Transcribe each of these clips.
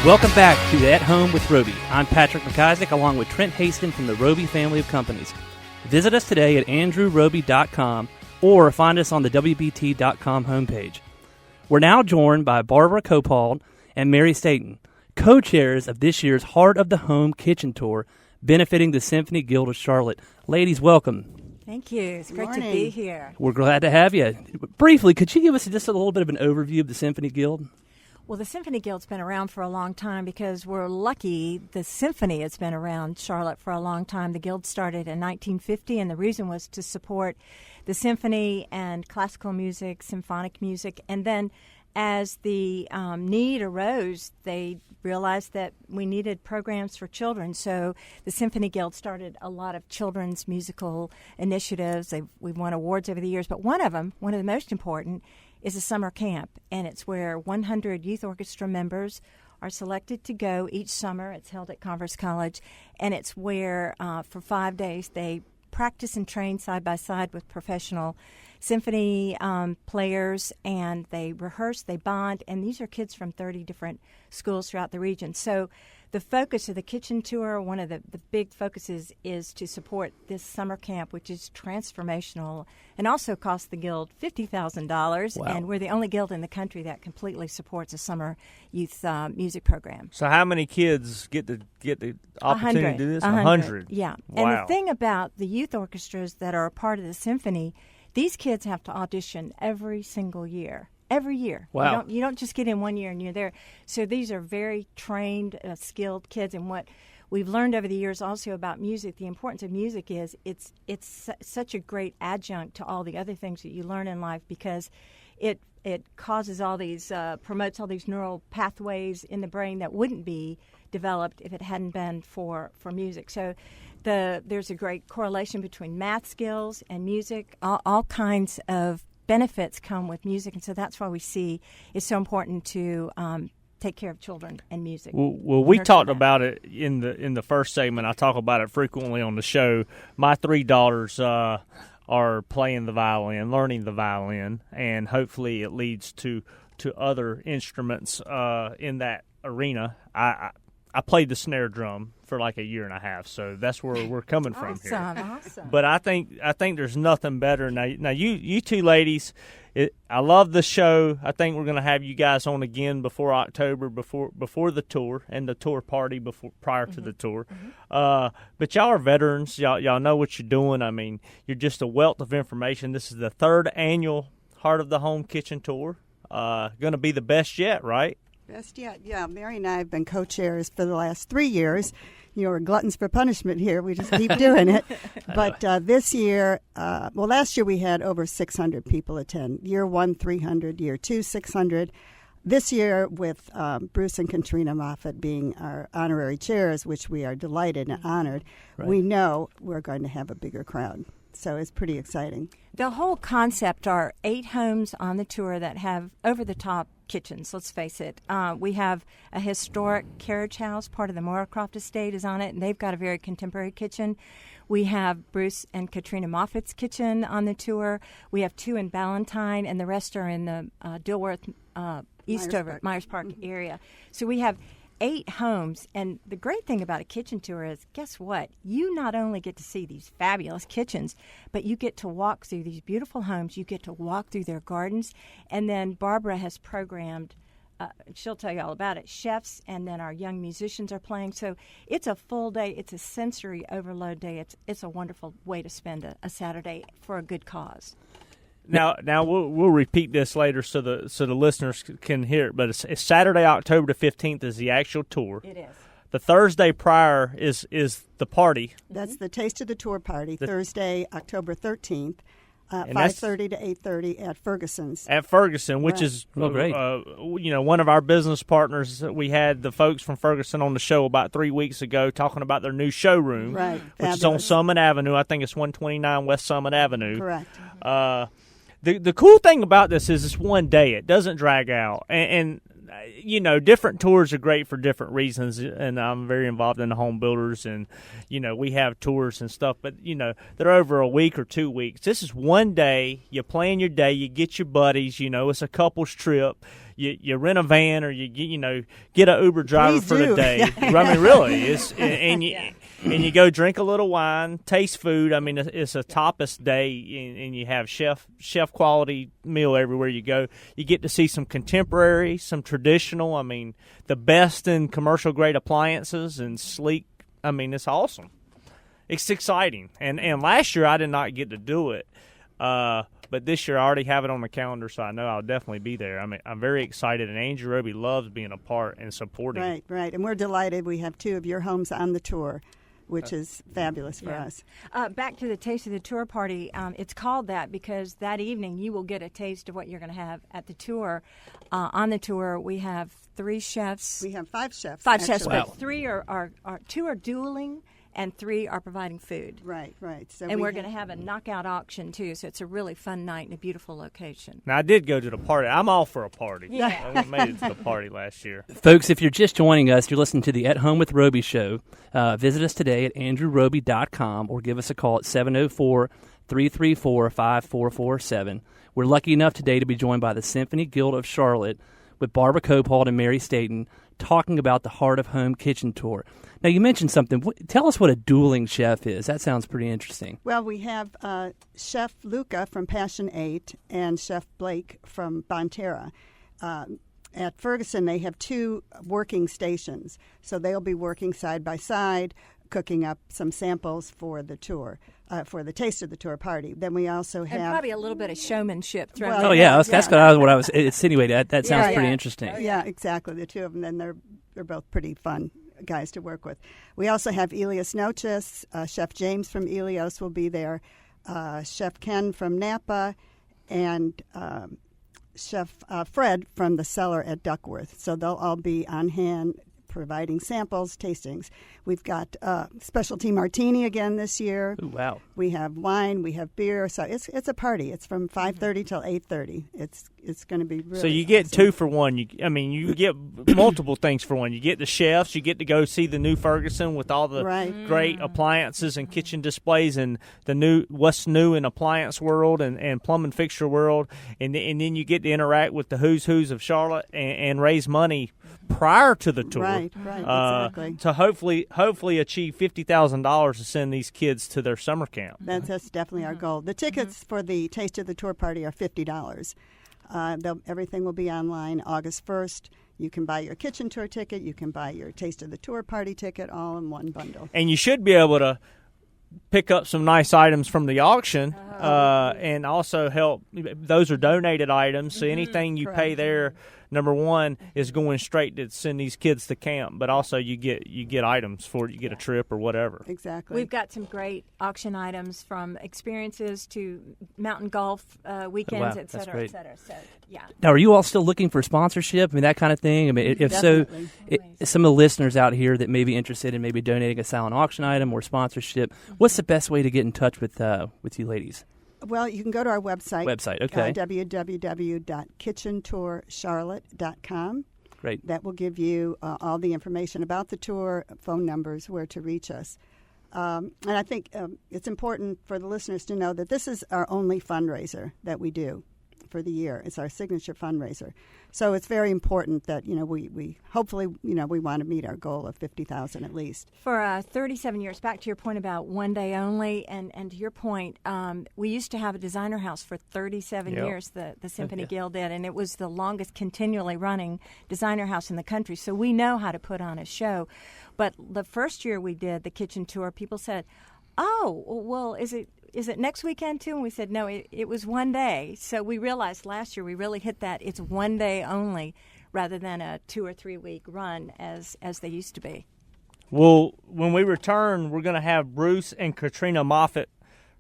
Welcome back to At Home with Roby. I'm Patrick McIsaac along with Trent Haston from the Roby family of companies. Visit us today at andrewroby.com or find us on the WBT.com homepage. We're now joined by Barbara Copald and Mary Staton, co-chairs of this year's Heart of the Home Kitchen Tour, benefiting the Symphony Guild of Charlotte. Ladies, welcome. Thank you. It's great to be here. We're glad to have you. Briefly, could you give us just a little bit of an overview of the Symphony Guild? Well, the Symphony Guild's been around for a long time because we're lucky the symphony has been around Charlotte for a long time. The Guild started in 1950, and the reason was to support the symphony and classical music, symphonic music. And then as the need arose, they realized that we needed programs for children. So the Symphony Guild started a lot of children's musical initiatives. We've won awards over the years, but one of the most important, is a summer camp, and it's where 100 youth orchestra members are selected to go each summer. It's held at Converse College, and it's where for 5 days they practice and train side by side with professional symphony players, and they rehearse, they bond, and these are kids from 30 different schools throughout the region. So the focus of the kitchen tour, one of the big focuses is to support this summer camp, which is transformational and also costs the Guild $50,000. Wow. And we're the only guild in the country that completely supports a summer youth music program. So how many kids get the opportunity to do this? 100. Yeah. Wow. And the thing about the youth orchestras that are a part of the symphony, these kids have to audition every single year. Every year. Wow. You don't just get in one year and you're there. So these are very trained, skilled kids. And what we've learned over the years also about music, the importance of music is it's such a great adjunct to all the other things that you learn in life, because it causes all these, promotes all these neural pathways in the brain that wouldn't be developed if it hadn't been for music. So there's a great correlation between math skills and music. All kinds of benefits come with music, and so that's why we see it's so important to take care of children and music. Well, we talked about it in the first segment. I talk about it frequently on the show. My 3 daughters are playing the violin, learning the violin, and hopefully it leads to other instruments in that arena. I played the snare drum for like a year and a half, so that's where we're coming from here. Awesome. But I think there's nothing better. Now you two ladies, I love the show. I think we're going to have you guys on again before October, before the tour and the tour party prior to the tour. But y'all are veterans. Y'all know what you're doing. I mean, you're just a wealth of information. This is the 3rd annual Heart of the Home Kitchen Tour. Going to be the best yet, right? Best yet, yeah. Mary and I have been co-chairs for the last 3 years. We're gluttons for punishment here. We just keep doing it. But this year, last year we had over 600 people attend. Year 1, 300. Year 2, 600. This year, with Bruce and Katrina Moffett being our honorary chairs, which we are delighted and honored, we know we're going to have a bigger crowd. So it's pretty exciting. The whole concept are 8 homes on the tour that have over-the-top kitchens, let's face it. We have a historic carriage house, part of the Moorcroft estate is on it, and they've got a very contemporary kitchen. We have Bruce and Katrina Moffat's kitchen on the tour. We have 2 in Ballantyne, and the rest are in the Dilworth, Eastover, Myers Park area. So we have 8 homes, and the great thing about a kitchen tour is, guess what? You not only get to see these fabulous kitchens, but you get to walk through these beautiful homes. You get to walk through their gardens, and then Barbara has programmed, she'll tell you all about it, chefs, and then our young musicians are playing. So it's a full day. It's a sensory overload day. It's a wonderful way to spend a Saturday for a good cause. Now we'll repeat this later so the listeners can hear it. But it's Saturday, October the 15th is the actual tour. It is. The Thursday prior is the party. That's the Taste of the Tour party. Thursday, October 13th, 5:30 to 8:30 at Ferguson's. At Ferguson, which is great. One of our business partners. We had the folks from Ferguson on the show about 3 weeks ago talking about their new showroom, Right, which is on Summit Avenue. I think it's 129 West Summit Avenue. Correct. The cool thing about this is it's one day. It doesn't drag out. And different tours are great for different reasons. And I'm very involved in the home builders. And, we have tours and stuff. But, they're over a week or 2 weeks. This is one day. You plan your day. You get your buddies. It's a couple's trip. you rent a van or you get an Uber driver Please for the do. day. I mean, really, and you go drink a little wine, taste food. I mean, it's a tapas day, and you have chef quality meal everywhere you go. You get to see some contemporary, some traditional. I mean, the best in commercial grade appliances and sleek. I mean, it's awesome. It's exciting. And last year I did not get to do it. But this year I already have it on the calendar, so I know I'll definitely be there. I mean, I'm very excited, and Andrew Roby loves being a part and supporting. Right. And we're delighted. We have 2 of your homes on the tour, which is fabulous for us. Back to the Taste of the Tour party. It's called that because that evening you will get a taste of what you're going to have at the tour. On the tour, we have 3 chefs. We have 5 chefs. 5 chefs, actually. but 3 are 2 are dueling, and 3 are providing food. Right. So And we're going to have a knockout auction, too, so it's a really fun night and a beautiful location. Now, I did go to the party. I'm all for a party. Yeah. I made it to the party last year. Folks, if you're just joining us, you're listening to the At Home with Roby show. Visit us today at andrewroby.com or give us a call at 704-334-5447. We're lucky enough today to be joined by the Symphony Guild of Charlotte with Barbara Copald and Mary Staten talking about the Heart of Home Kitchen Tour. Now, you mentioned something. Tell us what a dueling chef is. That sounds pretty interesting. Well, we have Chef Luca from Passion 8 and Chef Blake from Bonterra. At Ferguson, they have 2 working stations, so they'll be working side by side, cooking up some samples for the tour, for the Taste of the Tour party. Then we also have... And probably a little bit of showmanship thrown Well, in. Oh, yeah. That's what I was insinuating. That sounds Yeah, pretty yeah. interesting. Yeah, exactly. The 2 of them, then they're both pretty fun guys to work with. We also have Elias Noches. Chef James from Elios will be there. Chef Ken from Napa, and Chef Fred from the Cellar at Duckworth. So they'll all be on hand providing samples, tastings. We've got specialty martini again this year. Ooh, wow. We have wine, we have beer. So it's a party. It's from 5:30 till 8:30. It's going to be really So you get awesome. 2 for 1. You get multiple things for 1. You get the chefs. You get to go see the new Ferguson with all the Right. great appliances and kitchen displays and what's new in appliance world and plumbing fixture world. And then you get to interact with the who's of Charlotte and raise money prior to the tour. Right, exactly. To hopefully achieve $50,000 to send these kids to their summer camp. That's definitely our goal. The tickets for the Taste of the Tour party are $50. Everything will be online August 1st. You can buy your kitchen tour ticket. You can buy your Taste of the Tour party ticket all in one bundle. And you should be able to pick up some nice items from the auction and also help. Those are donated items, so anything you pay there, number 1, is going straight to send these kids to camp, but also you get items for it. You get a trip or whatever. Exactly. We've got some great auction items from experiences to mountain golf weekends, Wow, et that's cetera, great. et cetera. So, yeah. Now, are you all still looking for sponsorship? I mean, that kind of thing? I mean, if so, Definitely. some of the listeners out here that may be interested in maybe donating a silent auction item or sponsorship, what's the best way to get in touch with you ladies? Well, you can go to our website. Okay. www.kitchentourscharlotte.com. Great. That will give you all the information about the tour, phone numbers, where to reach us. And I think it's important for the listeners to know that this is our only fundraiser that we do for the year. It's our signature fundraiser. So it's very important that, we hopefully, we want to meet our goal of $50,000 at least. For 37 years, back to your point about one day only, and to your point, we used to have a designer house for 37 Yep. years, the Symphony Guild did, and it was the longest continually running designer house in the country, so we know how to put on a show. But the first year we did the kitchen tour, people said, oh, well, is it next weekend too? And we said, no, it was one day. So we realized last year we really hit that it's one day only rather than a 2 or 3 week run as they used to be. Well, when we return, we're going to have Bruce and Katrina Moffitt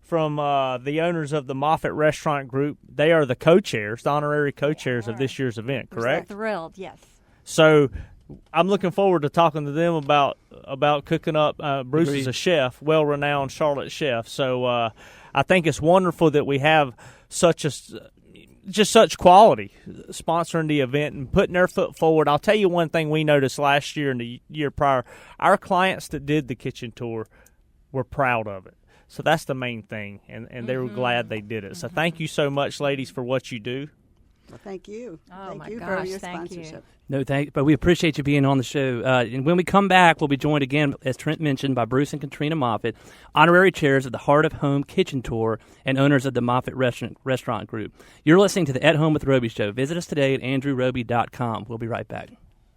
from the owners of the Moffitt Restaurant Group. They are the co-chairs, the honorary co-chairs of this year's event, correct? We're thrilled, yes. So I'm looking forward to talking to them about cooking up. Bruce Agreed. is a chef, well-renowned Charlotte chef. So I think it's wonderful that we have such quality sponsoring the event and putting their foot forward. I'll tell you one thing we noticed last year and the year prior. Our clients that did the kitchen tour were proud of it. So that's the main thing, and they were glad they did it. So thank you so much, ladies, for what you do. Well, thank you. Oh, thank my you gosh, for your thank you. sponsorship. No, but we appreciate you being on the show. And when we come back, we'll be joined again, as Trent mentioned, by Bruce and Katrina Moffitt, honorary chairs of the Heart of Home Kitchen Tour and owners of the Moffitt Restaurant Group. You're listening to the At Home with Roby show. Visit us today at andrewroby.com. We'll be right back.